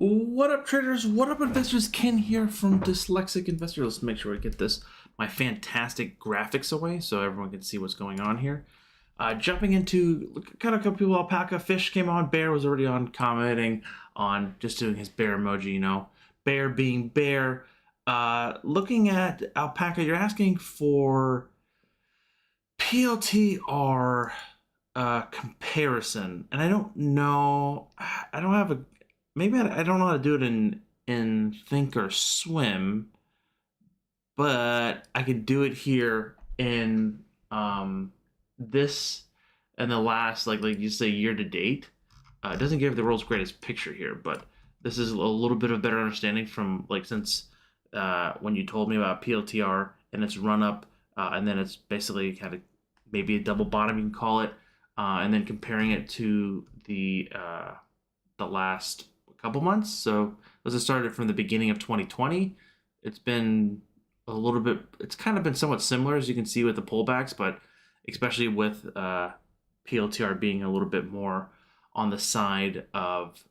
What up, traders? What up, investors? Ken here from Dyslexic Investor. Let's make sure I get my fantastic graphics away so everyone can see what's going on here. Jumping into kind of a couple people, Alpaca, Fish came on, Bear was already on commenting on just doing his bear emoji, bear being bear. Looking at Alpaca, you're asking for PLTR comparison, and I don't know, I don't have maybe I don't know how to do it in Think or Swim, but I can do it here in this and the last like you say year to date. It doesn't give the world's greatest picture here, but this is a little bit of better understanding from since when you told me about PLTR and its run up, and then it's basically kind of maybe a double bottom, you can call it, and then comparing it to the last couple months. So as it started from the beginning of 2020, it's been a little bit, it's kind of been somewhat similar, as you can see with the pullbacks, but especially with PLTR being a little bit more on the side of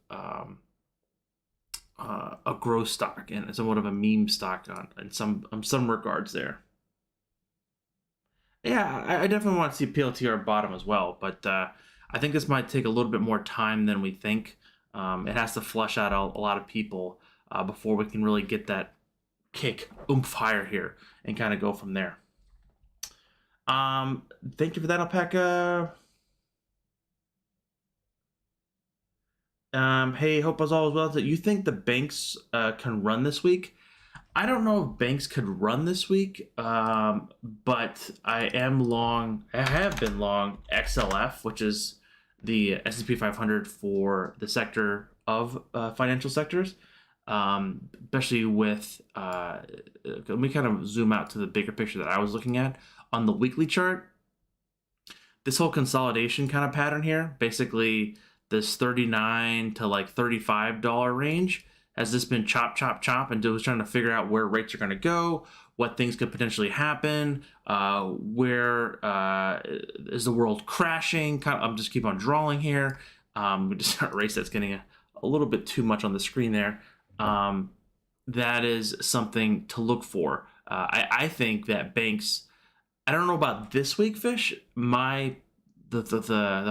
a growth stock and somewhat of a meme stock in some regards there. Yeah, I definitely want to see PLTR bottom as well, but I think this might take a little bit more time than we think. It has to flush out a lot of people before we can really get that kick, oomph higher here and kind of go from there. Thank you for that, Alpaca. Hey, hope as all is well. You think the banks can run this week? I don't know if banks could run this week, but I have been long XLF, which is the S&P 500 for the sector of financial sectors, especially with, let me kind of zoom out to the bigger picture that I was looking at on the weekly chart. This whole consolidation kind of pattern here, basically this $39 to $35 range, has this been chop, chop, chop, and was trying to figure out where rates are going to go, what things could potentially happen, where is the world crashing? I'm just keep on drawing here. We just erase that's getting a little bit too much on the screen there. That is something to look for. I think that banks, I don't know about this week, Fish. The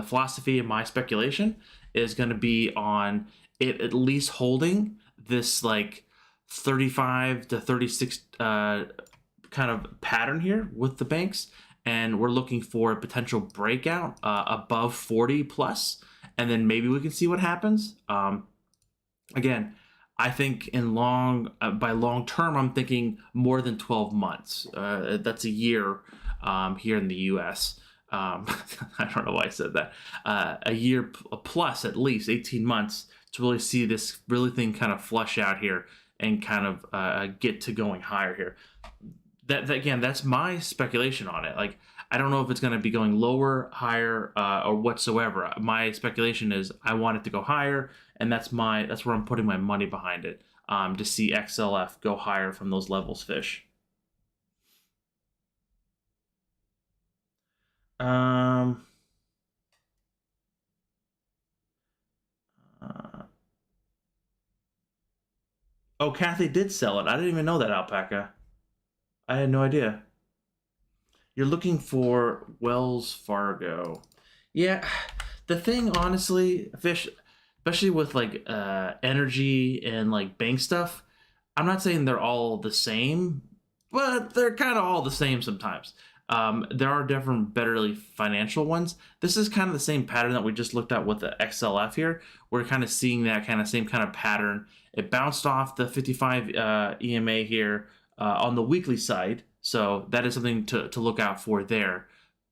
philosophy and my speculation is going to be on it at least holding this 35 to 36 kind of pattern here with the banks, and we're looking for a potential breakout above 40 plus, and then maybe we can see what happens. Again, I think by long term, I'm thinking more than 12 months. That's a year here in the U.S. I don't know why I said that. A year plus, at least 18 months, to really see this thing kind of flush out here and kind of get to going higher here. That again, that's my speculation on it. I don't know if it's going to be going lower, higher, or whatsoever. My speculation is I want it to go higher, and that's where I'm putting my money behind it, to see XLF go higher from those levels, Fish. Oh, Kathy did sell it. I didn't even know that, Alpaca. I had no idea. You're looking for Wells Fargo. Yeah, the thing, honestly, Fish, especially with energy and bank stuff, I'm not saying they're all the same, but they're kind of all the same sometimes. There are different, better financial ones. This is kind of the same pattern that we just looked at with the XLF here. We're kind of seeing that same kind of pattern. It bounced off the 55 EMA here on the weekly side, so that is something to look out for there.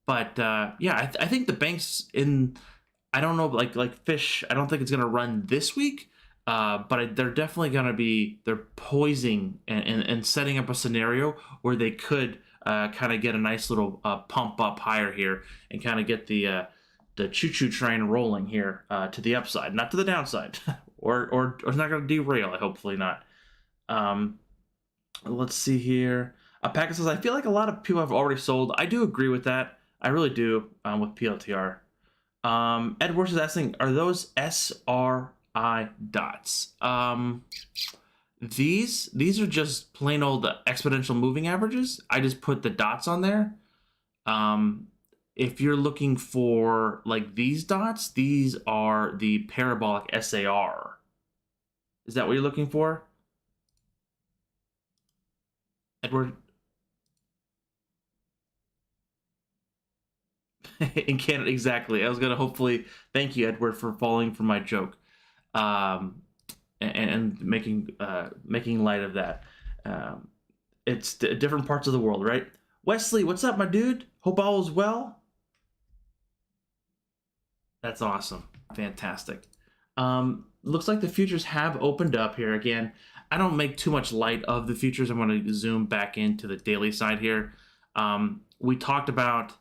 But yeah, I think the banks I don't know, like Fish, I don't think it's going to run this week, but they're definitely going to they're poising and setting up a scenario where they could kind of get a nice little pump up higher here and kind of get the choo-choo train rolling here to the upside, not to the downside, or it's not going to derail it. Hopefully not. Let's see here. Packet says, I feel like a lot of people have already sold. I do agree with that. I really do with PLTR. Edwards is asking, are those SRIs RSI dots. These are just plain old exponential moving averages. I just put the dots on there. If you're looking for like these dots, these are the parabolic SAR. Is that what you're looking for, Edward? In Canada, exactly. I was gonna hopefully thank you, Edward, for falling for my joke, and making light of that. Um, it's different parts of the world, right? Wesley, what's up, my dude? Hope all is well. That's awesome, fantastic. Looks like the futures have opened up here again. I don't make too much light of the futures. I'm going to zoom back into the daily side here. We talked about.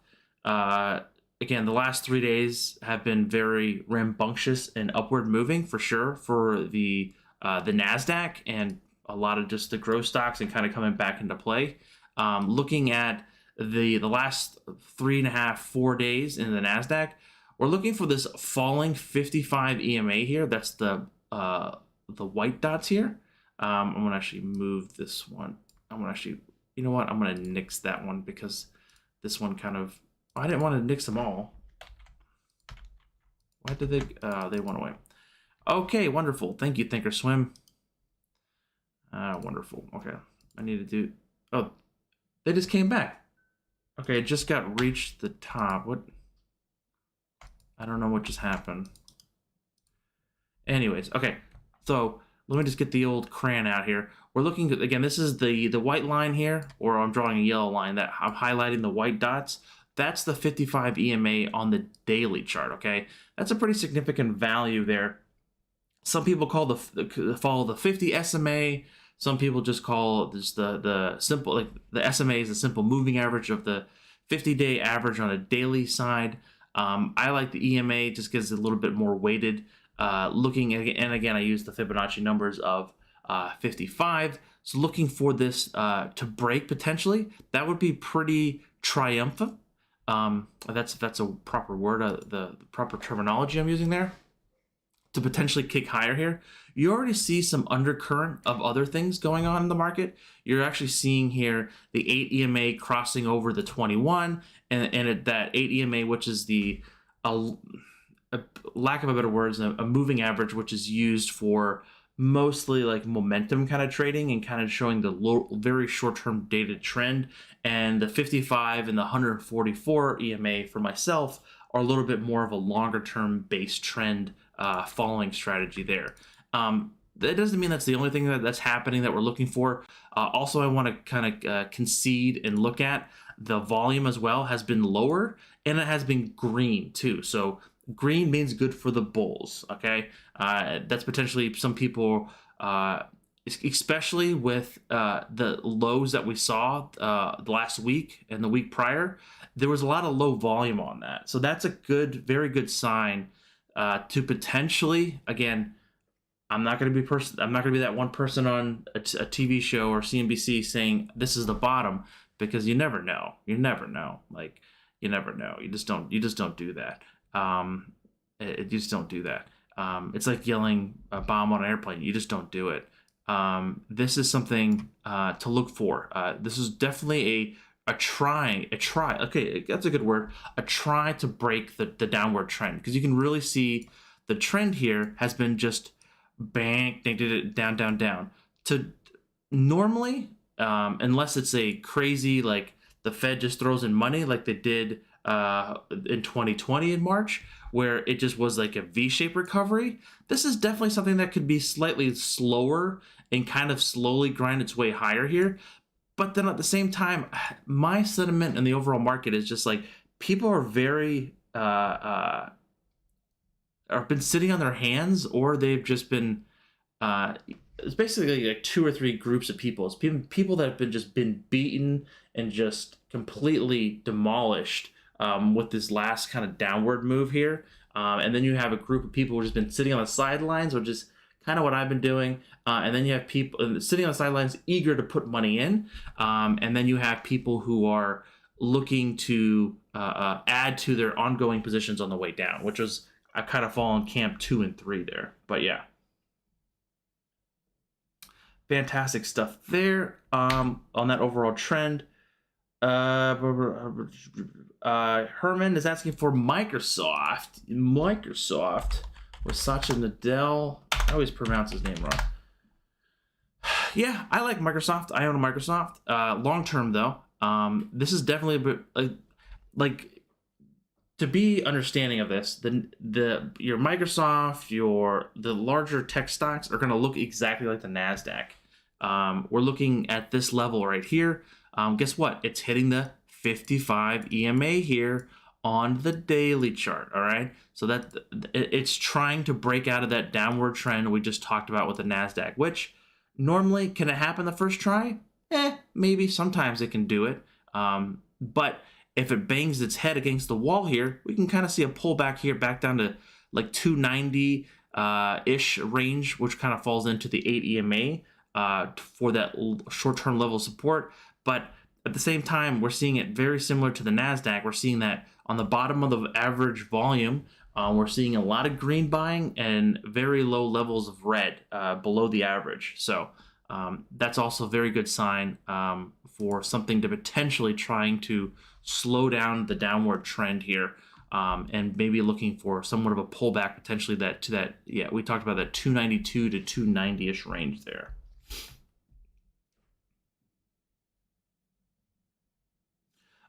Again, the last 3 days have been very rambunctious and upward moving for sure for the Nasdaq and a lot of just the growth stocks and kind of coming back into play. Looking at the last 3.5, 4 days in the Nasdaq, we're looking for this falling 55 EMA here. That's the white dots here. I'm gonna actually move this one. I'm gonna actually, you know what? I'm gonna nix that one because this one kind of. I didn't want to nix them all. Why did they went away? Okay, wonderful. Thank you, Thinkorswim. Wonderful. Okay, I need to do. Oh, they just came back. Okay, it just got reached the top. What? I don't know what just happened. Anyways, okay. So let me just get the old crayon out here. We're looking at, again. This is the white line here, or I'm drawing a yellow line that I'm highlighting the white dots. That's the 55 EMA on the daily chart, okay? That's a pretty significant value there. Some people call follow the 50 SMA. Some people just call this the simple, like the SMA is the simple moving average of the 50-day average on a daily side. I like the EMA just because it's a little bit more weighted. Looking at, and again, I use the Fibonacci numbers of 55. So looking for this to break potentially, that would be pretty triumphant. That's a proper word, the proper terminology I'm using there, to potentially kick higher here. You already see some undercurrent of other things going on in the market. You're actually seeing here the 8 EMA crossing over the 21, and that 8 EMA, which is the lack of a better words, a moving average, which is used for mostly like momentum kind of trading and kind of showing the very short-term dated trend. And the 55 and the 144 EMA for myself are a little bit more of a longer-term base trend following strategy there. That doesn't mean that's the only thing that's happening that we're looking for. Also, I want to kind of concede and look at the volume as well has been lower, and it has been green too. So green means good for the bulls, okay? That's potentially some people, especially with the lows that we saw the last week and the week prior, there was a lot of low volume on that. So that's a good, very good sign to potentially, again, I'm not going to be that one person on a TV show or CNBC saying this is the bottom, because you never know. You never know. Like, you never know. You just don't do that. You just don't do that. It's like yelling a bomb on an airplane. You just don't do it. This is something to look for. This is definitely a try. Okay, that's a good word. A try to break the downward trend, because you can really see the trend here has been just bang, they did it down, down, down. To normally, unless it's a crazy, like the Fed just throws in money like they did in 2020 in March, where it just was like a V-shaped recovery. This is definitely something that could be slightly slower and kind of slowly grind its way higher here. But then at the same time, my sentiment in the overall market is just like people are very have been sitting on their hands, or they've just been it's basically like 2 or 3 groups of people. It's people that have been beaten and just completely demolished with this last kind of downward move here. And then you have a group of people who've just been sitting on the sidelines, which is kind of what I've been doing. And then you have people sitting on the sidelines eager to put money in. And then you have people who are looking to add to their ongoing positions on the way down, which was, I kind of fall in camp 2 and 3 there. But yeah. fantastic stuff there. On that overall trend. Herman is asking for Microsoft with Satya Nadell. I always pronounce his name wrong. Yeah, I like Microsoft. I own a Microsoft. Long term though, this is definitely a bit like to be understanding of this. Your Microsoft, the larger tech stocks are going to look exactly like the Nasdaq. We're looking at this level right here. Guess what? It's hitting the 55 EMA here on the daily chart. All right, so that it's trying to break out of that downward trend we just talked about with the Nasdaq, which normally, can it happen the first try? Maybe. Sometimes it can do it. But if it bangs its head against the wall here, we can kind of see a pullback here back down to like 290 ish range, which kind of falls into the 8 EMA for that short-term level of support. But at the same time, we're seeing it very similar to the Nasdaq. We're seeing that on the bottom of the average volume, we're seeing a lot of green buying and very low levels of red below the average. So that's also a very good sign for something to potentially trying to slow down the downward trend here, and maybe looking for somewhat of a pullback potentially we talked about that 292 to 290-ish range there.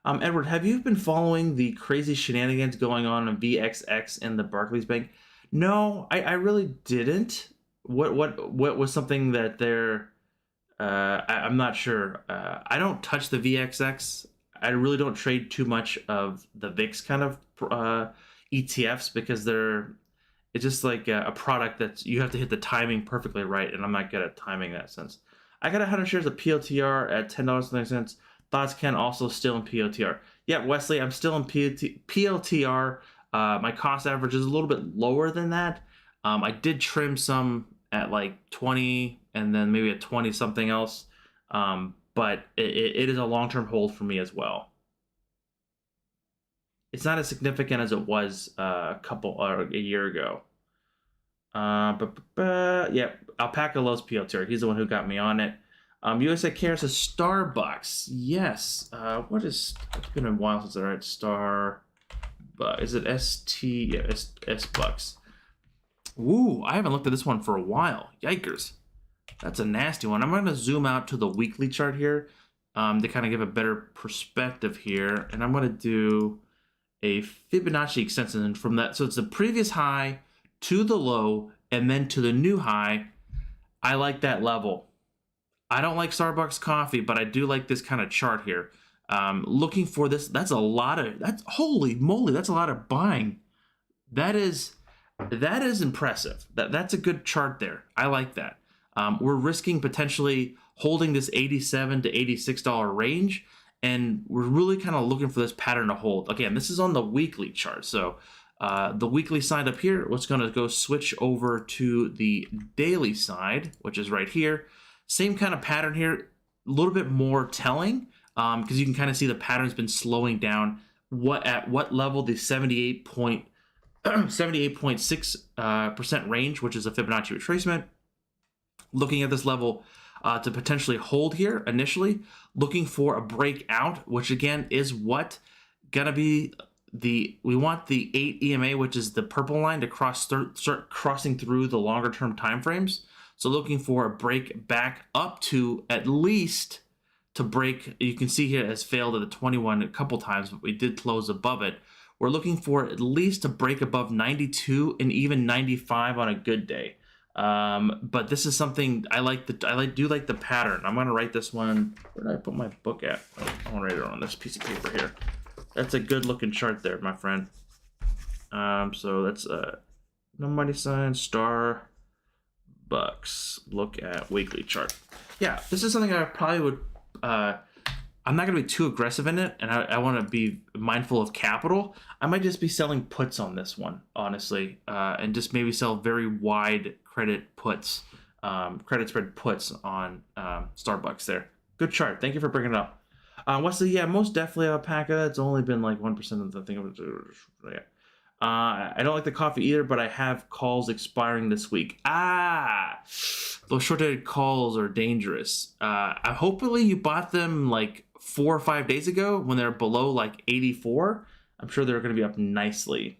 Edward, have you been following the crazy shenanigans going on in VXX and the Barclays Bank? No, I really didn't. What was something that they're... I'm not sure. I don't touch the VXX. I really don't trade too much of the VIX kind of ETFs because it's just like a product that you have to hit the timing perfectly right, and I'm not good at timing in that sense. I got 100 shares of PLTR at $10.90. Thoughts, Ken, also still in PLTR. Yeah, Wesley, I'm still in PLTR. My cost average is a little bit lower than that. I did trim some at like 20 and then maybe at 20 something else. But it is a long-term hold for me as well. It's not as significant as it was a year ago. Yeah, Alpaca loves PLTR. He's the one who got me on it. USA Cares says Starbucks. Yes. It's been a while since I read Starbucks. Is it ST? Yeah, S Bucks. Ooh, I haven't looked at this one for a while. Yikers. That's a nasty one. I'm going to zoom out to the weekly chart here to kind of give a better perspective here. And I'm going to do a Fibonacci extension from that. So it's the previous high to the low and then to the new high. I like that level. I don't like Starbucks coffee, but I do like this kind of chart here. Looking for this, holy moly, that's a lot of buying. That is impressive. That's a good chart there. I like that. We're risking potentially holding this $87 to $86 range, and we're really kind of looking for this pattern to hold. Again, this is on the weekly chart. So the weekly side up here, what's going to go switch over to the daily side, which is right here. Same kind of pattern here, a little bit more telling because you can kind of see the pattern's been slowing down. At what level the 78.6% range, which is a Fibonacci retracement. Looking at this level to potentially hold here initially, looking for a breakout, which again is what gonna be we want the 8 EMA, which is the purple line, to start crossing through the longer term time frames. So looking for a break back up to at least to break. You can see here it has failed at the 21 a couple times, but we did close above it. We're looking for at least to break above 92 and even 95 on a good day. But this is something I do like the pattern. I'm gonna write this one. Where did I put my book at? I want to write it on this piece of paper here. That's a good looking chart there, my friend. So that's no money sign Starbucks. Look at weekly chart. Yeah, this is something I probably would. I'm not gonna be too aggressive in it, and I want to be mindful of capital. I might just be selling puts on this one, honestly, and just maybe sell very wide credit puts, credit spread puts on Starbucks there. Good chart. Thank you for bringing it up. Wesley, yeah, most definitely Alpaca. It's only been like 1% of the thing. Yeah. I don't like the coffee either, but I have calls expiring this week. Those short-dated calls are dangerous. Hopefully you bought them like 4 or 5 days ago when they're below like 84. I'm sure they're going to be up nicely.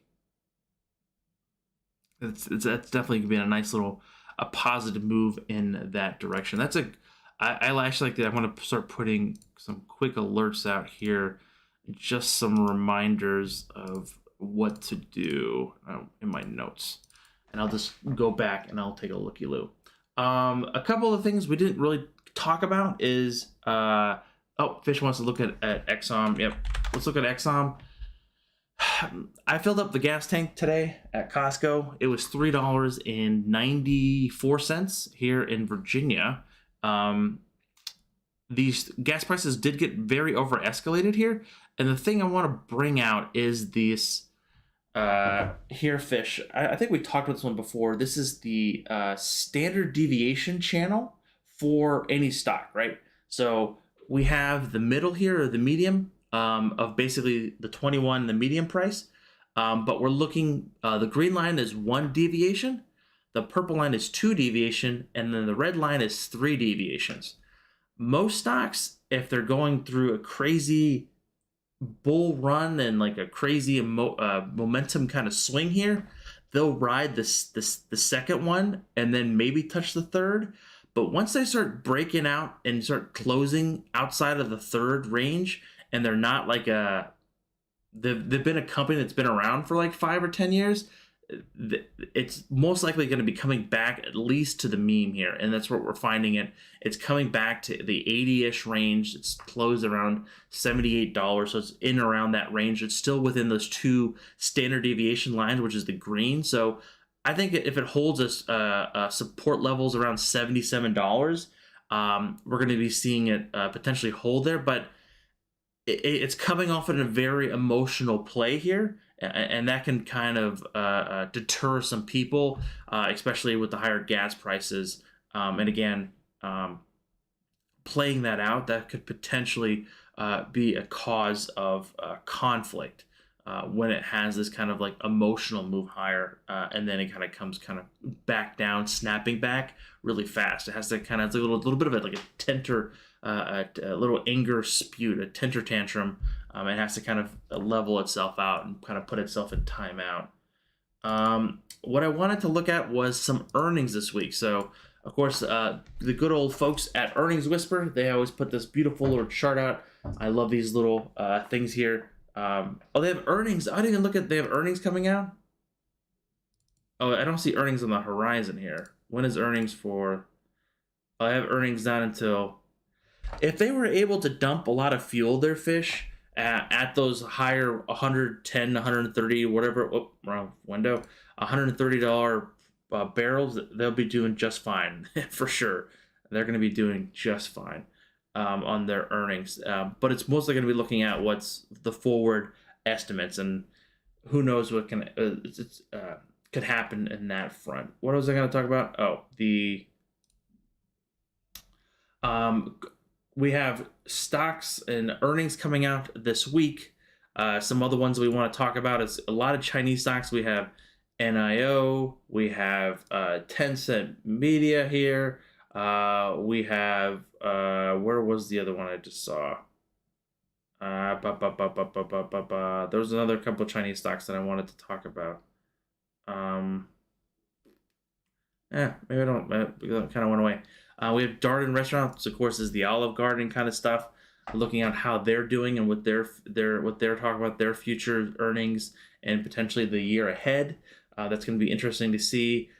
That's definitely going to be a nice little a positive move in that direction. I actually like that. I want to start putting some quick alerts out here, just some reminders of what to do in my notes, and I'll just go back and I'll take a looky-loo. A couple of things we didn't really talk about is Fish wants to look at Exxon. Yep, let's look at Exxon. I filled up the gas tank today at Costco. It was $3.94 here in Virginia. These gas prices did get very over escalated here, and the thing I want to bring out is this here, Fish. I think we talked about this one before. This is the standard deviation channel for any stock, right? So we have the middle here, or the medium, of basically the 21, the medium price. But we're looking, the green line is 1 deviation, the purple line is 2 deviation, and then the red line is 3 deviations. Most stocks, if they're going through a crazy bull run and like a crazy momentum kind of swing here, they'll ride the second one and then maybe touch the third. But once they start breaking out and start closing outside of the third range, and they're not like they've been a company that's been around for like 5 or 10 years, it's most likely going to be coming back at least to the mean here, and that's what we're finding it's coming back to the 80-ish range. It's closed around $78, so it's in around that range. It's still within those 2 standard deviation lines, which is the green. So I think if it holds us support levels around $77, we're going to be seeing it potentially hold there, but it's coming off in a very emotional play here, and that can kind of deter some people, especially with the higher gas prices. And again, playing that out, that could potentially be a cause of conflict when it has this kind of like emotional move higher, and then it kind of comes kind of back down, snapping back really fast. It has to kind of, it's a little bit of a tenter, a little anger spewed, a temper tantrum. It has to kind of level itself out and kind of put itself in timeout. What I wanted to look at was some earnings this week. So, of course, the good old folks at Earnings Whisper, they always put this beautiful little chart out. I love these little things here. They have earnings. I didn't even look at, they have earnings coming out. Oh, I don't see earnings on the horizon here. When is earnings for? I have earnings not until, if they were able to dump a lot of fuel, their Fish, at those higher 110, 130, whatever, wrong window, $130 barrels, they'll be doing just fine for sure. They're going to be doing just fine on their earnings. But it's mostly going to be looking at what's the forward estimates, and who knows what could happen in that front. What was I going to talk about? Oh, we have stocks and earnings coming out this week. Some other ones we want to talk about is a lot of Chinese stocks. We have NIO, we have Tencent Media here. We have where was the other one I just saw? There was another couple of Chinese stocks that I wanted to talk about. Maybe I don't. It kind of went away. We have Darden Restaurants, of course, is the Olive Garden kind of stuff. Looking at how they're doing and what they're talking about, their future earnings and potentially the year ahead. That's going to be interesting to see.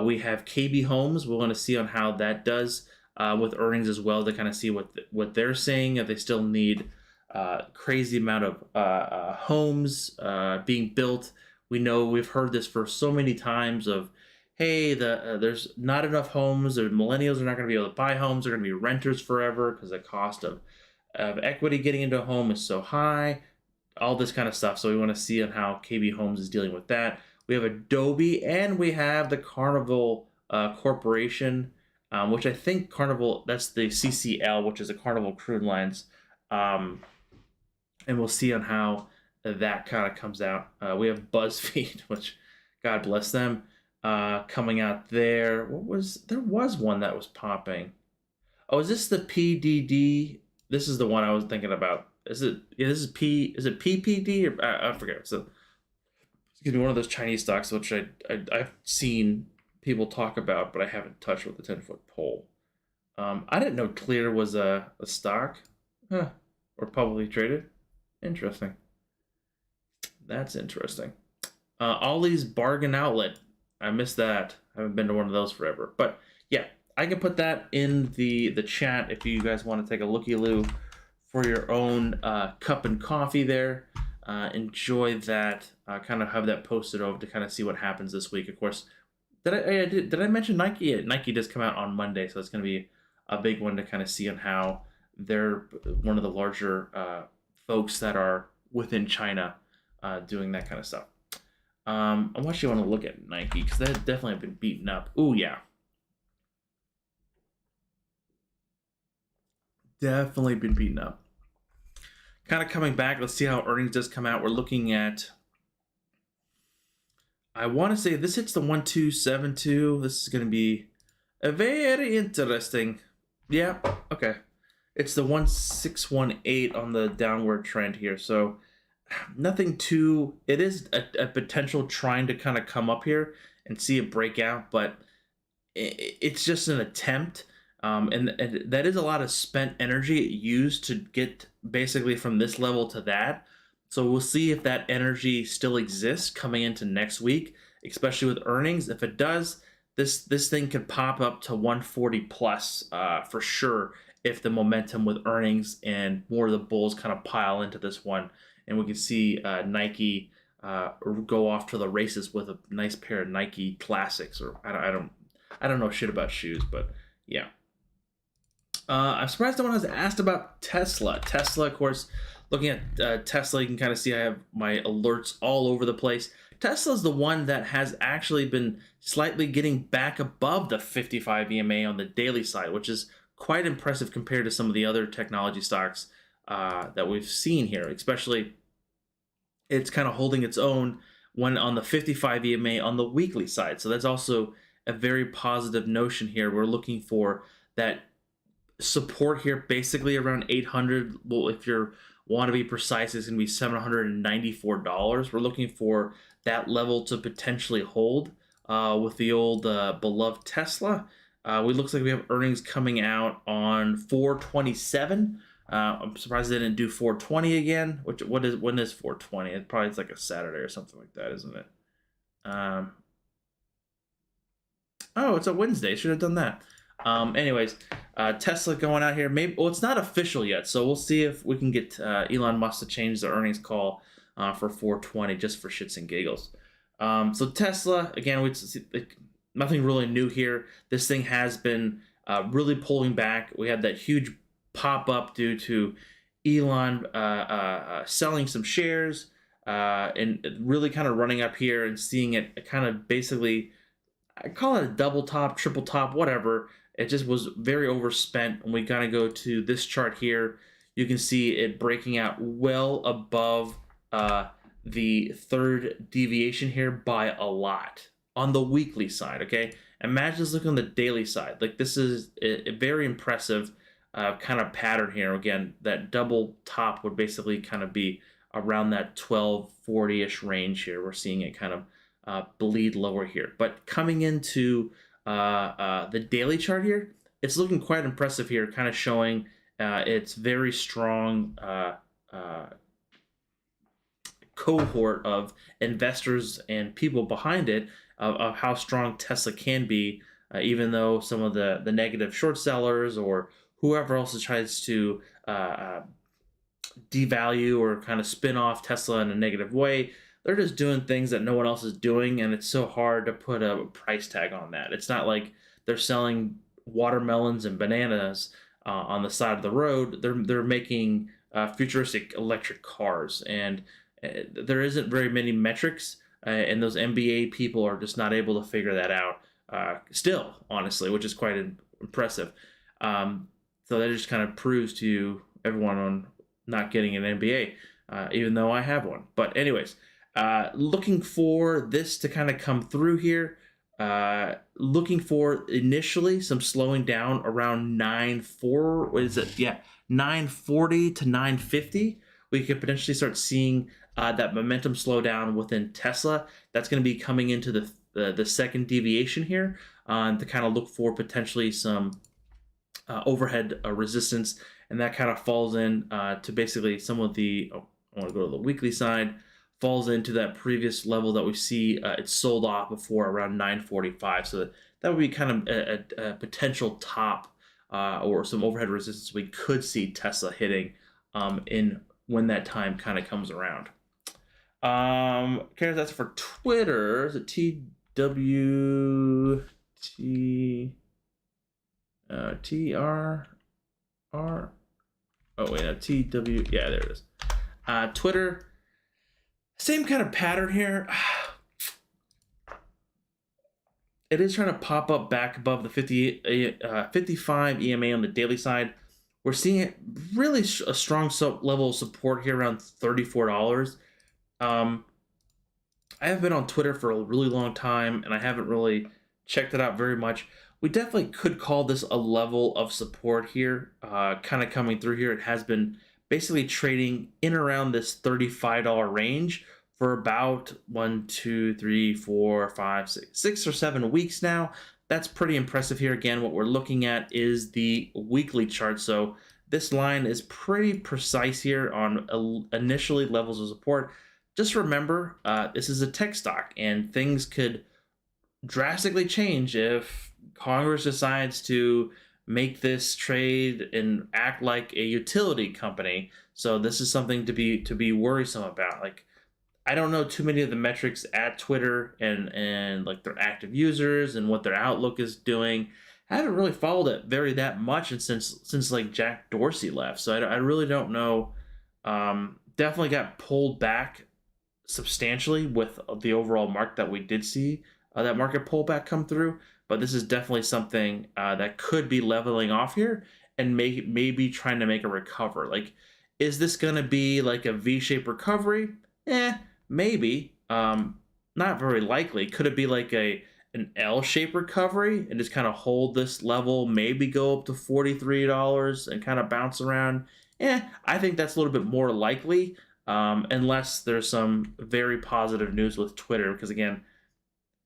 We have KB Homes. We want to see on how that does with earnings as well, to kind of see what they're saying. If they still need crazy amount of homes being built. We know we've heard this for so many times of, hey, there's not enough homes, or millennials are not going to be able to buy homes. They're going to be renters forever because the cost of equity getting into a home is so high, all this kind of stuff. So we want to see on how KB Homes is dealing with that. We have Adobe, and we have the Carnival Corporation, which I think Carnival, that's the CCL, which is a Carnival Cruise Lines. And we'll see on how that kind of comes out. We have BuzzFeed, which God bless them, coming out there. There was one that was popping. Oh, is this the PDD? This is the one I was thinking about. Is it? Yeah, this is P. Is it PPD or I forget. So, excuse me, one of those Chinese stocks which I've seen people talk about, but I haven't touched with the 10-foot pole. I didn't know Clear was a stock, huh, or publicly traded. Interesting. That's interesting. Ollie's Bargain Outlet. I missed that. I haven't been to one of those forever. But yeah, I can put that in the chat if you guys want to take a looky-loo for your own cup and coffee there. Enjoy that. Kind of have that posted over to kind of see what happens this week. Of course, did I mention Nike? Yeah, Nike does come out on Monday, so it's going to be a big one to kind of see on how they're one of the larger folks that are within China doing that kind of stuff. I want you to want to look at Nike because that definitely have been beaten up. Oh yeah, definitely been beaten up. Kind of coming back. Let's see how earnings does come out. We're looking at. I want to say this hits the 1272. This is going to be a very interesting. Yeah. Okay. It's the 1618 on the downward trend here. So nothing too. It is a potential trying to kind of come up here and see it break out, but it's just an attempt. And that is a lot of spent energy used to get basically from this level to that. So we'll see if that energy still exists coming into next week, especially with earnings. If it does, this thing could pop up to 140 plus for sure if the momentum with earnings and more of the bulls kind of pile into this one, and we can see Nike go off to the races with a nice pair of Nike classics. Or I don't know shit about shoes, but yeah. I'm surprised no one has asked about Tesla. Tesla, of course, looking at Tesla, you can kind of see I have my alerts all over the place. Tesla's the one that has actually been slightly getting back above the 55 EMA on the daily side, which is quite impressive compared to some of the other technology stocks that we've seen here. Especially, it's kind of holding its own when on the 55 EMA on the weekly side. So that's also a very positive notion here. We're looking for that support here basically around 800. Well, if you want to be precise, it's going to be $794. We're looking for that level to potentially hold with the old beloved Tesla. We looks like we have earnings coming out on 427. I'm surprised they didn't do 420 again. When is 420? It's like a Saturday or something like that, isn't it? Oh, it's a Wednesday. Should have done that. Anyways, Tesla going out here. Maybe it's not official yet, so we'll see if we can get Elon Musk to change the earnings call for 420 just for shits and giggles. So Tesla again, nothing really new here. This thing has been really pulling back. We had that huge pop up due to Elon selling some shares and really kind of running up here and seeing it kind of basically. I call it a double top, triple top, whatever. It just was very overspent. When we kind of go to this chart here, you can see it breaking out well above the third deviation here by a lot on the weekly side, okay? Imagine just looking on the daily side. Like this is a very impressive kind of pattern here. Again, that double top would basically kind of be around that 1240-ish range here. We're seeing it kind of bleed lower here. But coming into the daily chart here, it's looking quite impressive here, kind of showing its very strong cohort of investors and people behind it of how strong Tesla can be, even though some of the negative short sellers or whoever else tries to devalue or kind of spin off Tesla in a negative way. They're just doing things that no one else is doing, and it's so hard to put a price tag on that. It's not like they're selling watermelons and bananas on the side of the road. They're making futuristic electric cars, and there isn't very many metrics, and those MBA people are just not able to figure that out still, honestly, which is quite impressive. So that just kind of proves to everyone on not getting an MBA. even though I have one. But anyways, looking for this to kind of come through here. Looking for initially some slowing down around 9.4. What is it? Yeah, 940 to 950. We could potentially start seeing that momentum slow down within Tesla. That's going to be coming into the second deviation here to kind of look for potentially some overhead resistance, and that kind of falls in to basically some of the. Oh, I want to go to the weekly side. Falls into that previous level that we see it sold off before around 945. So that would be kind of a potential top or some overhead resistance we could see Tesla hitting in when that time kind of comes around. Okay, that's for Twitter. Is it TR? Oh wait, no, TW. Yeah, there it is. Twitter. Same kind of pattern here. It is trying to pop up back above the 55 EMA on the daily side. We're seeing it really a strong level of support here around $34. I have been on Twitter for a really long time, and I haven't really checked it out very much. We definitely could call this a level of support here, kind of coming through here. It has been basically trading in around this $35 range for about 1, 2, 3, 4, 5, 6 or 7 weeks now. That's pretty impressive here. Again, what we're looking at is the weekly chart. So this line is pretty precise here on initially levels of support. Just remember, this is a tech stock, and things could drastically change if Congress decides to make this trade and act like a utility company. So this is something to be worrisome about. Like, I don't know too many of the metrics at Twitter and like their active users and what their outlook is doing. I haven't really followed it that much, and since like Jack Dorsey left, so I really don't know. Definitely got pulled back substantially with the overall mark that we did see that market pullback come through. But this is definitely something that could be leveling off here and maybe trying to make a recover. Like, is this going to be like a V-shaped recovery? Maybe. Not very likely. Could it be like an L-shaped recovery and just kind of hold this level, maybe go up to $43 and kind of bounce around? I think that's a little bit more likely, unless there's some very positive news with Twitter, because again,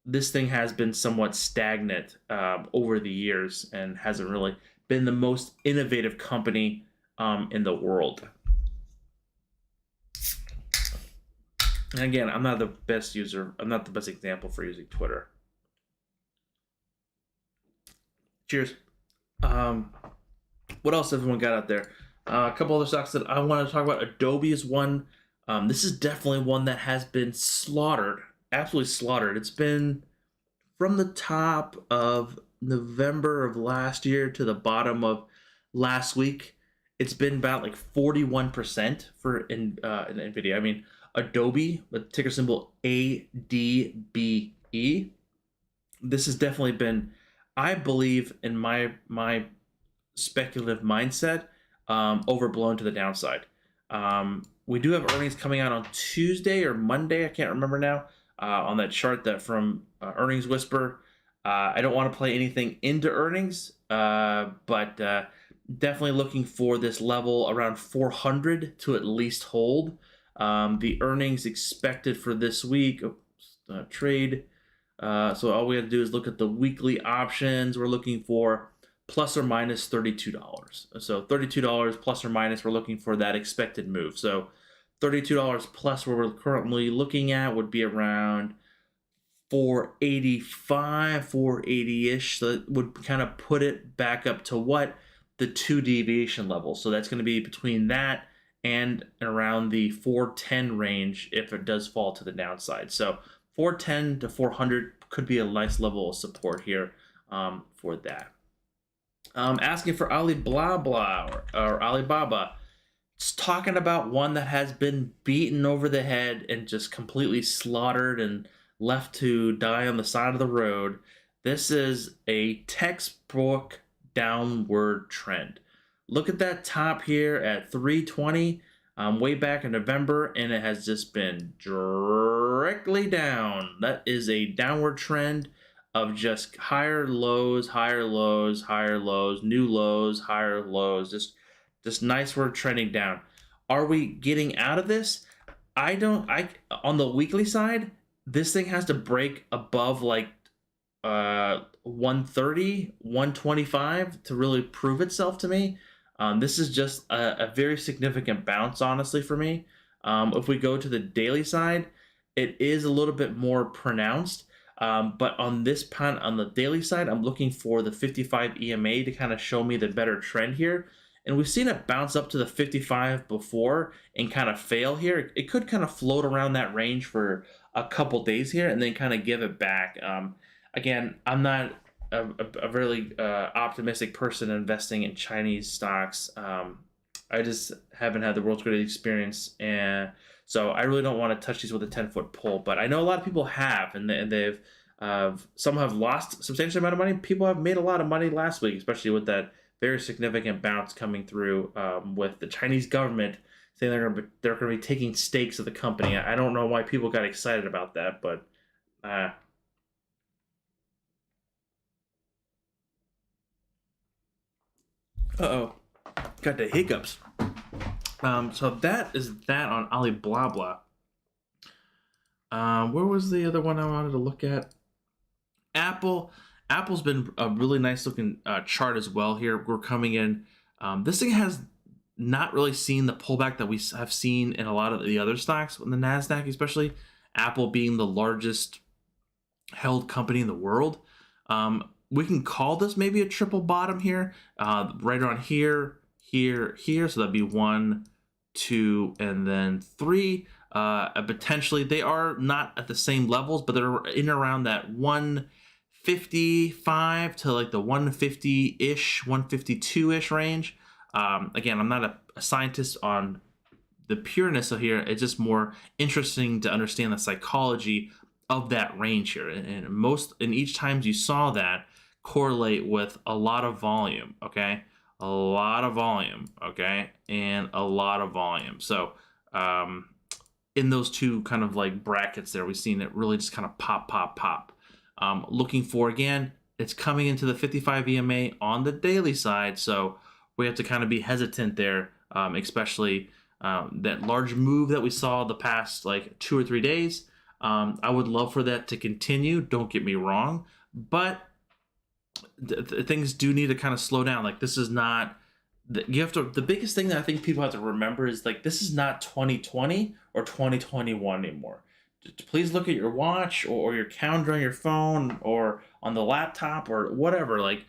this thing has been somewhat stagnant over the years and hasn't really been the most innovative company in the world. And again, I'm not the best user. I'm not the best example for using Twitter. Cheers. What else everyone got out there? A couple other stocks that I want to talk about. Adobe is one. This is definitely one that has been slaughtered. Absolutely slaughtered. It's been from the top of November of last year to the bottom of last week. It's been about like 41% for NVIDIA. I mean, Adobe, with ticker symbol ADBE. This has definitely been, I believe, in my speculative mindset, overblown to the downside. We do have earnings coming out on Tuesday or Monday. I can't remember now. On that chart that from Earnings Whisper. I don't want to play anything into earnings, but definitely looking for this level around 400 to at least hold. The earnings expected for this week, trade. So all we have to do is look at the weekly options. We're looking for plus or minus $32. So $32 plus or minus, we're looking for that expected move. So $32 plus where we're currently looking at would be around 485, 480-ish. So that would kind of put it back up to what? The 2 deviation level. So that's going to be between that and around the 410 range if it does fall to the downside. So 410 to 400 could be a nice level of support here for that. Asking for Alibaba or Alibaba. It's talking about one that has been beaten over the head and just completely slaughtered and left to die on the side of the road. This is a textbook downward trend. Look at that top here at 320. way back in November, and it has just been directly down. That is a downward trend of just higher lows, higher lows, higher lows, new lows, higher lows. Just nice word trending down. Are we getting out of this? I don't. I On the weekly side, this thing has to break above like 130, 125 to really prove itself to me. This is just a very significant bounce, honestly, for me. If we go to the daily side, it is a little bit more pronounced. But on this pan, on the daily side, I'm looking for the 55 EMA to kind of show me the better trend here. And we've seen it bounce up to the 55 before and kind of fail here. It could kind of float around that range for a couple days here and then kind of give it back. Again, I'm not a really optimistic person investing in Chinese stocks. I just haven't had the world's greatest experience, and so I really don't want to touch these with a 10-foot pole. But I know a lot of people have, and they've some have lost a substantial amount of money. People have made a lot of money last week, especially with that very significant bounce coming through with the Chinese government saying they're going to be taking stakes of the company. I don't know why people got excited about that, but uh-oh, got the hiccups. So that is that on Alibaba. Where was the other one I wanted to look at? Apple. Apple's been a really nice looking chart as well here. We're coming in. This thing has not really seen the pullback that we have seen in a lot of the other stocks, in the NASDAQ especially. Apple being the largest held company in the world. We can call this maybe a triple bottom here, right around here, here, here. So that'd be 1, 2, and then 3. Potentially, they are not at the same levels, but they're in around that 155 to like the 150-ish, 152-ish range. Again, I'm not a scientist on the pureness of here. It's just more interesting to understand the psychology of that range here. And each times you saw that correlate with a lot of volume, okay? A lot of volume, okay? And a lot of volume. So in those two kind of like brackets there, we've seen it really just kind of pop, pop, pop. Looking for, again, it's coming into the 55 EMA on the daily side, so we have to kind of be hesitant there, especially that large move that we saw the past like 2 or 3 days. I would love for that to continue, don't get me wrong, but things do need to kind of slow down. Like, this is not, the biggest thing that I think people have to remember is like, this is not 2020 or 2021 anymore. Please look at your watch or your calendar on your phone or on the laptop or whatever, like,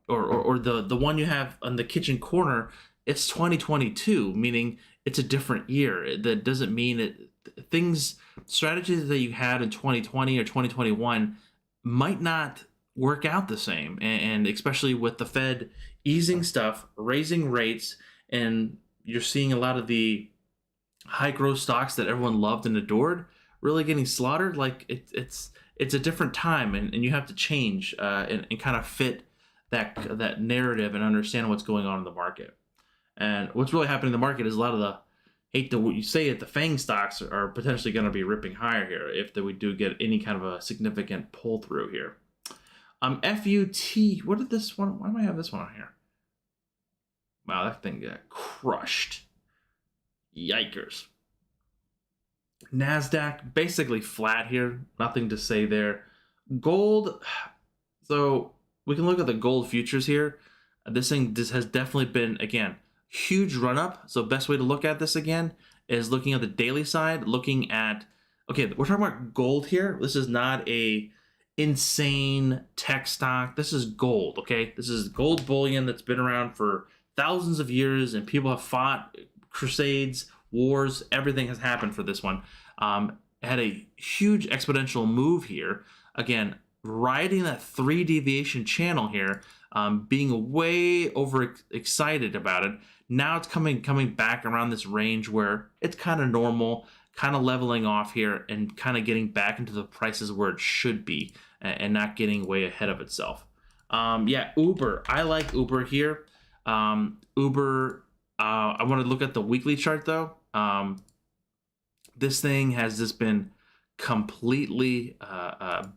or the one you have on the kitchen corner. It's 2022, meaning it's a different year. That doesn't mean it. Strategies that you had in 2020 or 2021 might not work out the same, and especially with the Fed easing stuff, raising rates, and you're seeing a lot of the high growth stocks that everyone loved and adored really getting slaughtered. Like, it's a different time, and you have to change and kind of fit that narrative and understand what's going on in the market. And what's really happening in the market is a lot of the, hate to what you say it, the FANG stocks are potentially going to be ripping higher here if we do get any kind of a significant pull through here. FUT, what did this one, why do I have this one on here? Wow, that thing got crushed. Yikers. NASDAQ, basically flat here. Nothing to say there. Gold, so we can look at the gold futures here. This has definitely been, again, huge run up. So best way to look at this again is looking at the daily side, looking at, okay, we're talking about gold here. This is not a insane tech stock. This is gold, okay? This is gold bullion that's been around for thousands of years, and people have fought crusades, wars, everything has happened for this one. Had a huge exponential move here. Again, riding that 3 deviation channel here, being way over excited about it. Now it's coming back around this range where it's kind of normal, kind of leveling off here, and kind of getting back into the prices where it should be, and not getting way ahead of itself. Yeah, Uber. I like Uber here. Uber, I want to look at the weekly chart though. This thing has just been completely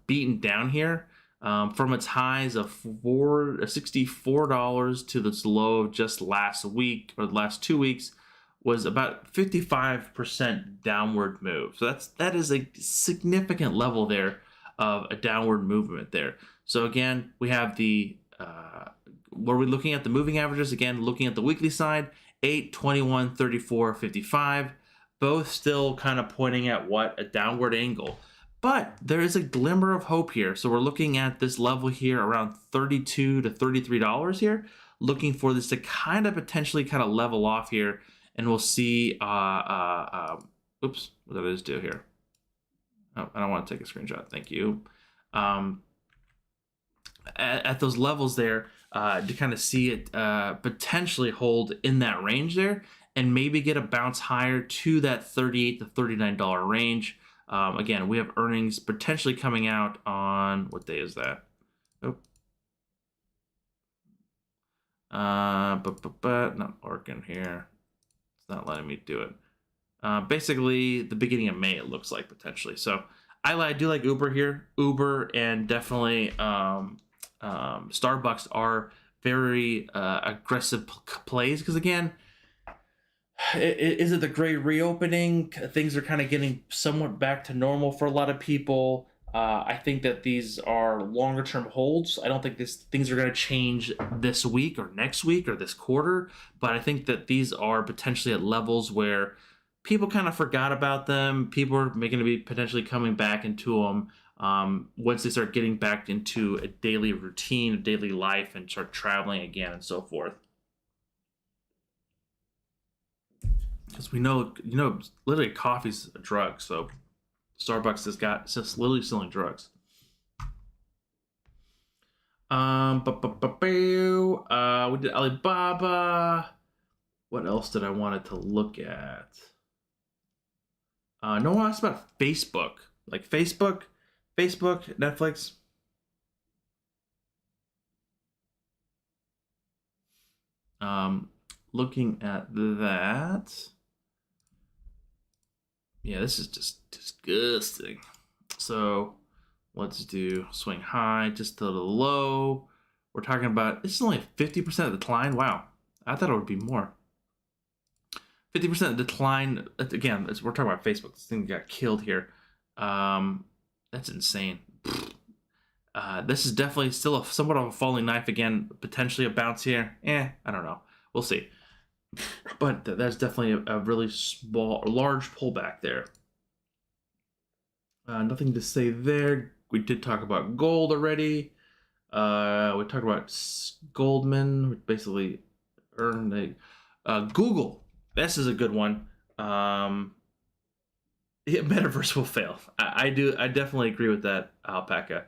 beaten down here from its highs of $64 to this low of just last week or the last 2 weeks was about 55% downward move. So that is a significant level there of a downward movement there. So again, we have the where we're looking at the moving averages, again, looking at the weekly side, 8, 21, 34, 55, both still kind of pointing at what? A downward angle. But there is a glimmer of hope here. So we're looking at this level here around $32 to $33 here, looking for this to kind of potentially kind of level off here. And we'll see, oops, what did I just do here? Oh, I don't want to take a screenshot, thank you. At those levels there, to kind of see it potentially hold in that range there and maybe get a bounce higher to that $38 to $39 range. Again, we have earnings potentially coming out on, what day is that? Oh. But not working here. It's not letting me do it. Basically, the beginning of May, it looks like potentially. So I do like Uber here. Uber and definitely Starbucks are very aggressive plays because, again, is it the great reopening? Things are kind of getting somewhat back to normal for a lot of people. I think that these are longer term holds. I don't think things are going to change this week or next week or this quarter, but I think that these are potentially at levels where people kind of forgot about them. People are going to be potentially coming back into them once they start getting back into a daily routine, a daily life, and start traveling again and so forth. Because we know, literally coffee's a drug, so Starbucks has got just literally selling drugs. We did Alibaba. What else did I wanted to look at? No one asked about Facebook. Like Facebook, Netflix. Looking at that. Yeah, this is just disgusting. So let's do swing high just to the low. We're talking about, this is only a 50% decline. Wow, I thought it would be more. 50% decline. Again, we're talking about Facebook. This thing got killed here. That's insane. This is definitely still somewhat of a falling knife again. Potentially a bounce here. I don't know. We'll see. But that's definitely a really large pullback there. Nothing to say there. We did talk about gold already. We talked about Goldman, which basically earned a Google. This is a good one. Metaverse will fail. I definitely agree with that, Alpaca.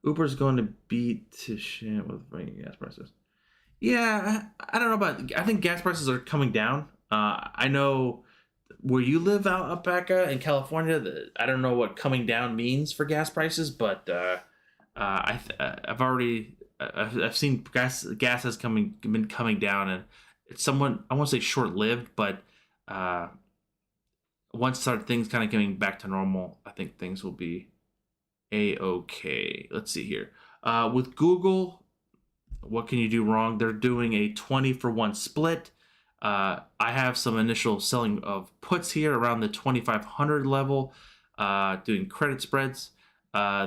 Uber's going to beat to shit with bringing gas prices. Yeah, I don't know about. I think gas prices are coming down. I know where you live, Alpaca, in California. I don't know what coming down means for gas prices, but I've seen gas has been coming down, and it's somewhat, I won't say short lived, but once things kind of getting back to normal, I think things will be a-okay. Let's see here. With Google, what can you do wrong? They're doing a 20-for-1 split. I have some initial selling of puts here around the 2,500 level, doing credit spreads.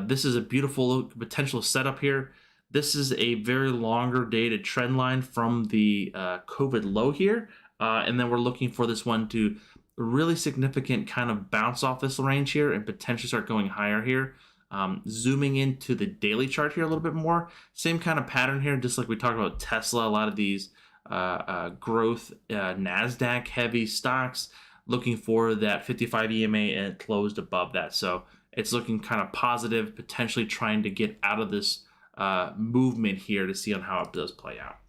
This is a beautiful potential setup here. This is a very longer dated trend line from the COVID low here. And then we're looking for this one to really significant kind of bounce off this range here and potentially start going higher here. Zooming into the daily chart here a little bit more, same kind of pattern here, just like we talked about Tesla. A lot of these growth NASDAQ heavy stocks looking for that 55 EMA, and it closed above that. So it's looking kind of positive, potentially trying to get out of this movement here to see on how it does play out.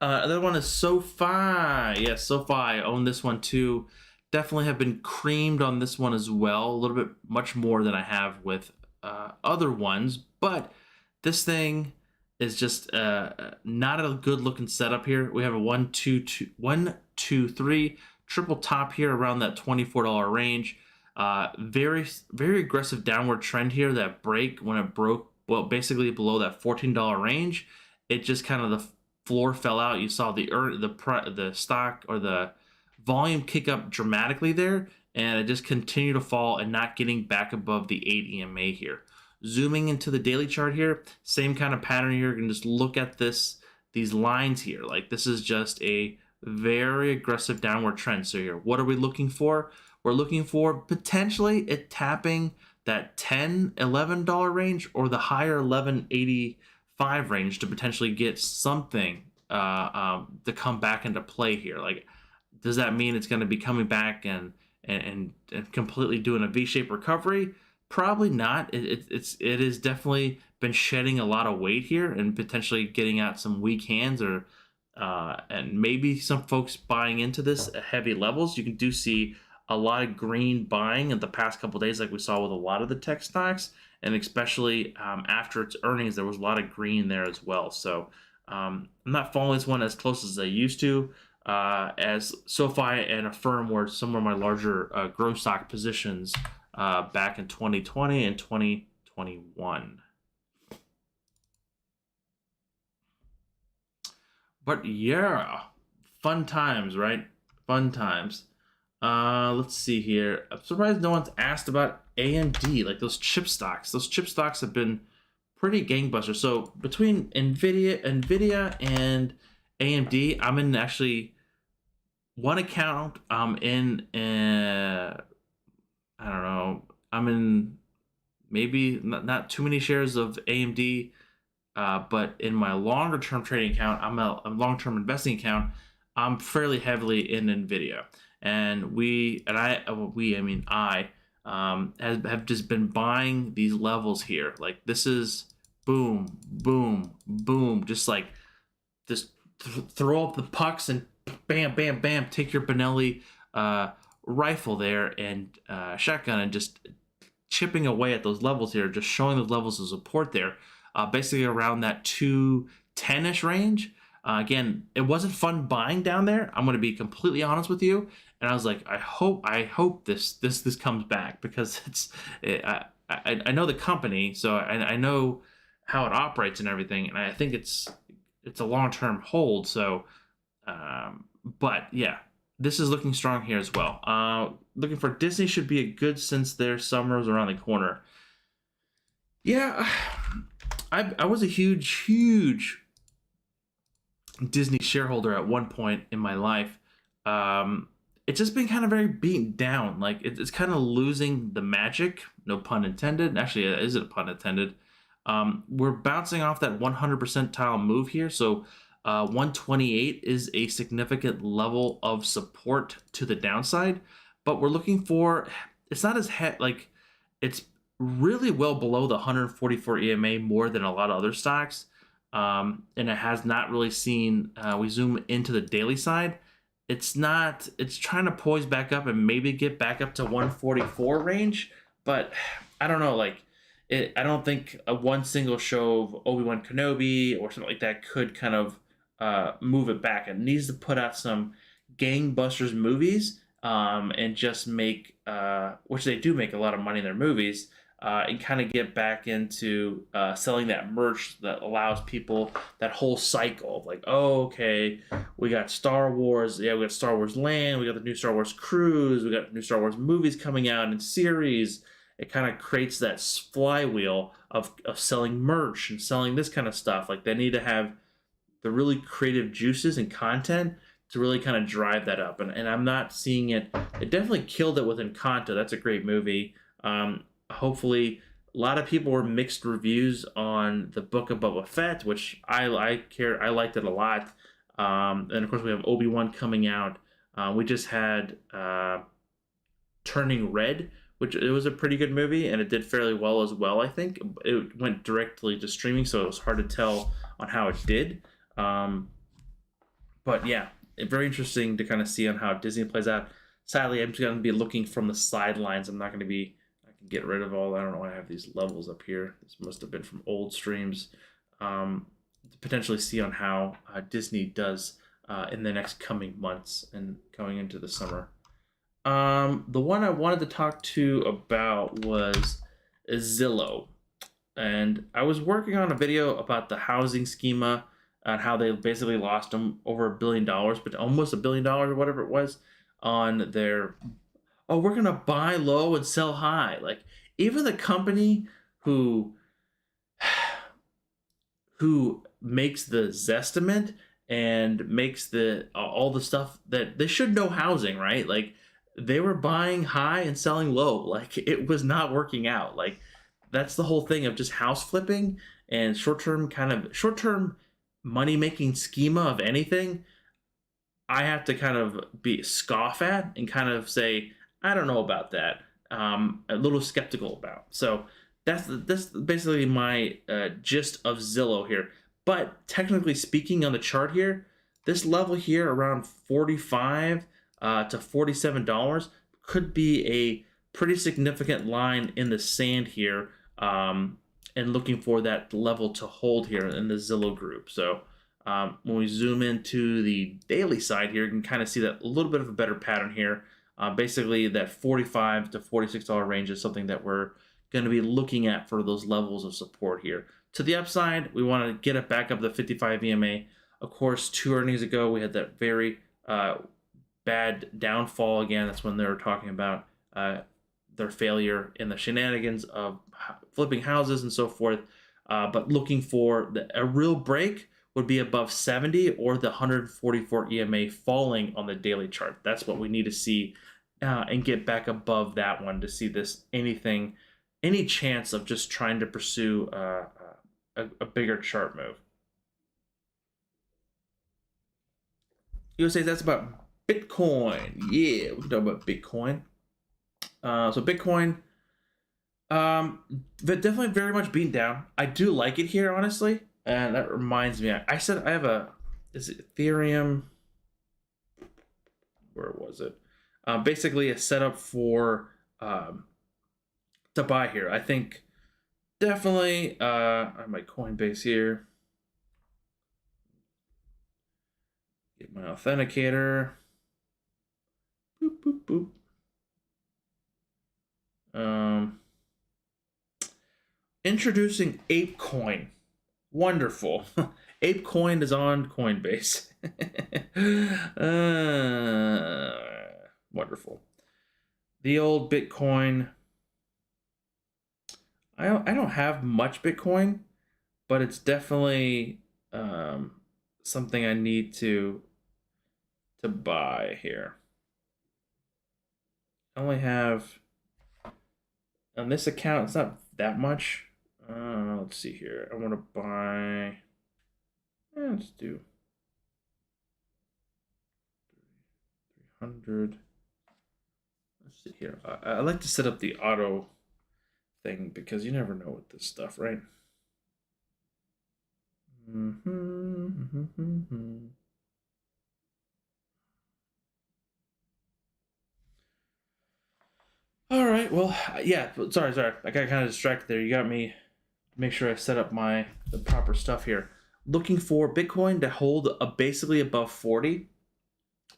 Another one is SoFi. Yes, SoFi. I own this one too. Definitely have been creamed on this one as well, a little bit much more than I have with other ones, but this thing is just not a good looking setup here. We have a 1 2 2, 3. Triple top here around that $24 range. Very, very aggressive downward trend here. That break when it broke, well, basically below that $14 range, it just kind of the floor fell out. You saw the stock or the volume kick up dramatically there, and it just continued to fall and not getting back above the 8 EMA here. Zooming into the daily chart here, same kind of pattern here. You can just look at these lines here. Like, this is just a very aggressive downward trend. So here, what are we looking for? We're looking for potentially it tapping that $10, $11 range or the higher $11.85 range to potentially get something to come back into play here. Like, does that mean it's going to be coming back and completely doing a V-shaped recovery? Probably not. It has definitely been shedding a lot of weight here and potentially getting out some weak hands, or and maybe some folks buying into this at heavy levels. You do see a lot of green buying in the past couple of days, like we saw with a lot of the tech stocks, and especially after its earnings, there was a lot of green there as well. So I'm not following this one as close as I used to. As SoFi and Affirm were some of my larger growth stock positions back in 2020 and 2021. But yeah, fun times, right? Fun times. Let's see here. I'm surprised no one's asked about AMD, like those chip stocks. Those chip stocks have been pretty gangbusters. So between Nvidia and AMD, I'm in actually one account. I'm in I don't know. I'm in maybe not too many shares of AMD, but in my longer term trading account, I'm a long term investing account. I'm fairly heavily in Nvidia, and I have just been buying these levels here. Like, this is boom, boom, boom, just like just throw up the pucks and bam, bam, bam, take your Benelli rifle there and shotgun and just chipping away at those levels here, just showing those levels of support there, basically around that 210-ish range. Again, it wasn't fun buying down there. I'm going to be completely honest with you. And I was like, I hope this comes back, because I know the company, so I know how it operates and everything, and I think it's a long-term hold. So, but yeah, this is looking strong here as well. Looking for Disney should be a good, since their summer is around the corner. Yeah, I was a huge Disney shareholder at one point in my life. It's just been kind of very beaten down. Like, it's kind of losing the magic. No pun intended. Actually, is it a pun intended? We're bouncing off that 100 percentile move here. So 128 is a significant level of support to the downside, but we're looking for, it's not as like, it's really well below the 144 EMA more than a lot of other stocks, and it has not really seen, we zoom into the daily side, it's trying to poise back up and maybe get back up to 144 range, but I don't know, like, I don't think one single show of Obi-Wan Kenobi or something like that could kind of move it back. It needs to put out some gangbusters movies, and just make, which they do make a lot of money in their movies, and kind of get back into selling that merch that allows people that whole cycle of like, oh, okay, we got Star Wars, yeah, we got Star Wars Land, we got the new Star Wars Cruise, we got new Star Wars movies coming out and series. It kind of creates that flywheel of selling merch and selling this kind of stuff. Like, they need to have the really creative juices and content to really kind of drive that up. And I'm not seeing it. It definitely killed it with Encanto. That's a great movie. Hopefully, a lot of people were mixed reviews on the Book of Boba Fett, which I liked it a lot. And of course, we have Obi-Wan coming out. We just had Turning Red, which it was a pretty good movie, and it did fairly well as well, I think. It went directly to streaming, so it was hard to tell on how it did. But yeah, very interesting to kind of see on how Disney plays out. Sadly, I'm just going to be looking from the sidelines. I'm not going to be, I can get rid of all, I don't know why I have these levels up here. This must have been from old streams. To potentially see on how Disney does in the next coming months and going into the summer. The one I wanted to talk to about was Zillow. And I was working on a video about the housing schema and how they basically lost them over $1 billion, but almost $1 billion or whatever it was on their, oh, we're gonna buy low and sell high. Like even the company who who makes the Zestimate and makes the all the stuff that they should know housing, right? Like they were buying high and selling low. Like it was not working out. Like that's the whole thing of just house flipping and short-term money making schema of anything. I have to kind of be scoff at and kind of say I don't know about that. A little skeptical about. So that's basically my gist of Zillow here. But technically speaking, on the chart here, this level here around 45 to $47 could be a pretty significant line in the sand here, and looking for that level to hold here in the Zillow group. So when we zoom into the daily side here, you can kind of see that a little bit of a better pattern here. Basically, that $45 to $46 range is something that we're going to be looking at for those levels of support here. To the upside, we want to get it back up to 55 EMA. Of course, 2 earnings ago, we had that very bad downfall again. That's when they were talking about their failure in the shenanigans of flipping houses and so forth. But looking for a real break would be above 70 or the 144 EMA falling on the daily chart. That's what we need to see and get back above that one to see this any chance of just trying to pursue a bigger chart move. USA, that's about Bitcoin. Yeah, we can talk about Bitcoin. So Bitcoin, definitely very much beaten down. I do like it here, honestly. And that reminds me, I said I have is it Ethereum? Where was it? Basically a setup for to buy here. I think definitely I have my Coinbase here. Get my authenticator. Boop, boop, boop. Introducing ApeCoin. Wonderful. ApeCoin is on Coinbase. Wonderful. The old Bitcoin. I don't have much Bitcoin, but it's definitely something I need to buy here. I only have on this account. It's not that much. Let's see here. I want to buy. Let's do 300. Let's see here. I like to set up the auto thing because you never know with this stuff, right? All right. Well, yeah. Sorry. I got kind of distracted there. You got me. Make sure I set up the proper stuff here. Looking for Bitcoin to hold basically above 40.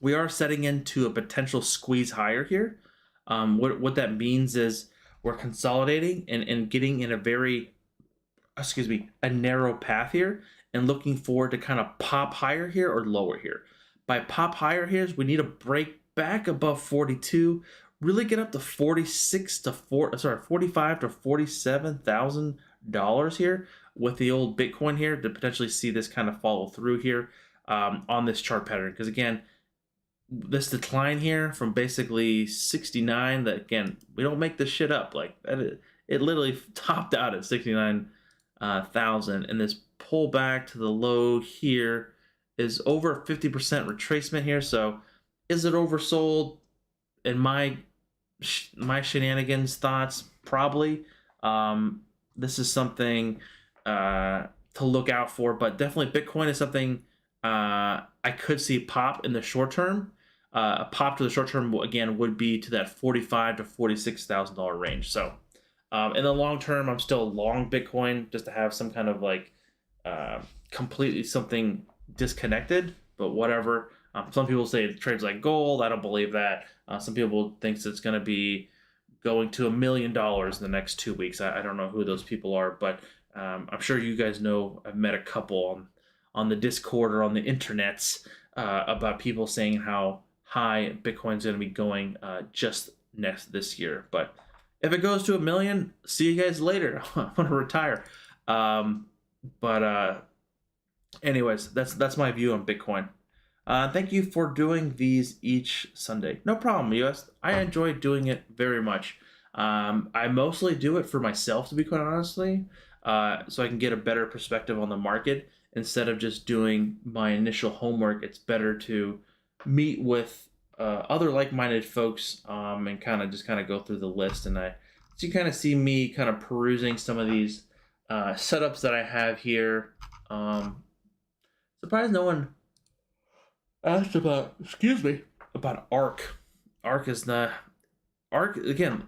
We are setting into a potential squeeze higher here. What that means is we're consolidating and getting in a narrow path here and looking forward to kind of pop higher here or lower here. By pop higher here, we need to break back above 42, really get up to 45 to $47,000 here with the old Bitcoin here to potentially see this kind of follow through here on this chart pattern. Because again, this decline here from basically 69, that again, we don't make this shit up. Like that, it literally topped out at 69,000, and this pullback to the low here is over 50% retracement here. So is it oversold? In my shenanigans thoughts, probably. This is something to look out for, but definitely Bitcoin is something I could see pop in the short term. A pop to the short term again would be to that $45,000 to $46,000 range. So in the long term, I'm still long Bitcoin just to have some kind of like completely something disconnected. but whatever. Some people say it trades like gold. I don't believe that. Some people think it's going to be going to $1 million in the next 2 weeks. I don't know who those people are, but I'm sure you guys know. I've met a couple on the Discord or on the internets about people saying how high Bitcoin's going to be going just this year. But if it goes to $1 million, see you guys later. I want to retire. Anyways, that's my view on Bitcoin. Thank you for doing these each Sunday. No problem, US. I enjoy doing it very much. I mostly do it for myself, to be quite honestly, so I can get a better perspective on the market instead of just doing my initial homework. It's better to meet with other like-minded folks and kind of go through the list. And so you kind of see me kind of perusing some of these setups that I have here. Surprised no one asked about, about ARK. ARK is ARK, again,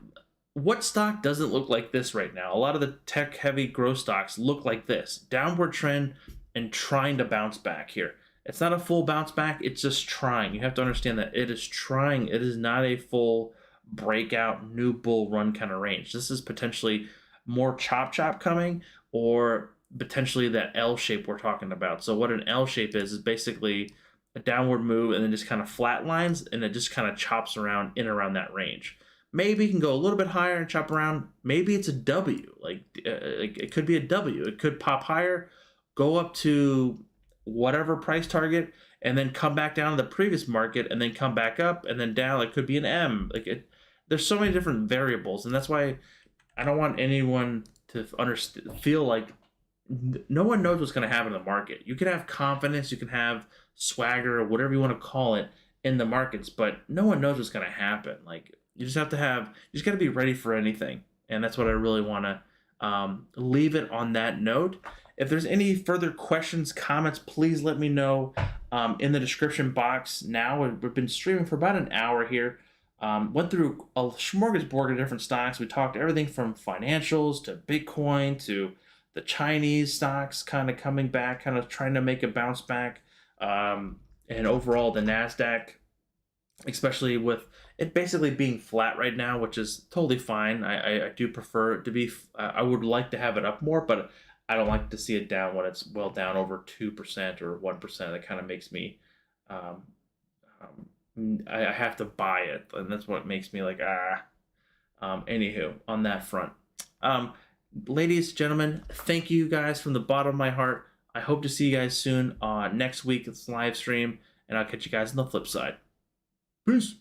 what stock doesn't look like this right now? A lot of the tech-heavy growth stocks look like this. Downward trend and trying to bounce back here. It's not a full bounce back, it's just trying. You have to understand that it is trying. It is not a full breakout, new bull run kind of range. This is potentially more chop coming, or potentially that L shape we're talking about. So what an L shape is basically a downward move and then just kind of flat lines, and it just kind of chops around in around that range. Maybe you can go a little bit higher and chop around. Maybe it's a W. It could be a W. It could pop higher, go up to whatever price target, and then come back down to the previous market, and then come back up and then down. It could be an M. There's so many different variables, and that's why I don't want anyone to feel like no one knows what's going to happen in the market. You can have confidence, you can have swagger, or whatever you want to call it, in the markets, but no one knows what's going to happen. You just got to be ready for anything, and that's what I really want to leave it on that note. If there's any further questions, comments, please let me know in the description box. Now we've been streaming for about an hour here. Went through a smorgasbord of different stocks. We talked everything from financials to Bitcoin to the Chinese stocks kind of coming back, kind of trying to make a bounce back. And overall, the NASDAQ, especially with it basically being flat right now, which is totally fine. I do prefer it to be, I would like to have it up more, but I don't like to see it down when it's well down over 2% or 1%. That kind of makes me, I have to buy it, and that's what makes me like, anywho, on that front. Ladies, gentlemen, thank you guys from the bottom of my heart. I hope to see you guys soon next week. It's live stream, and I'll catch you guys on the flip side. Peace.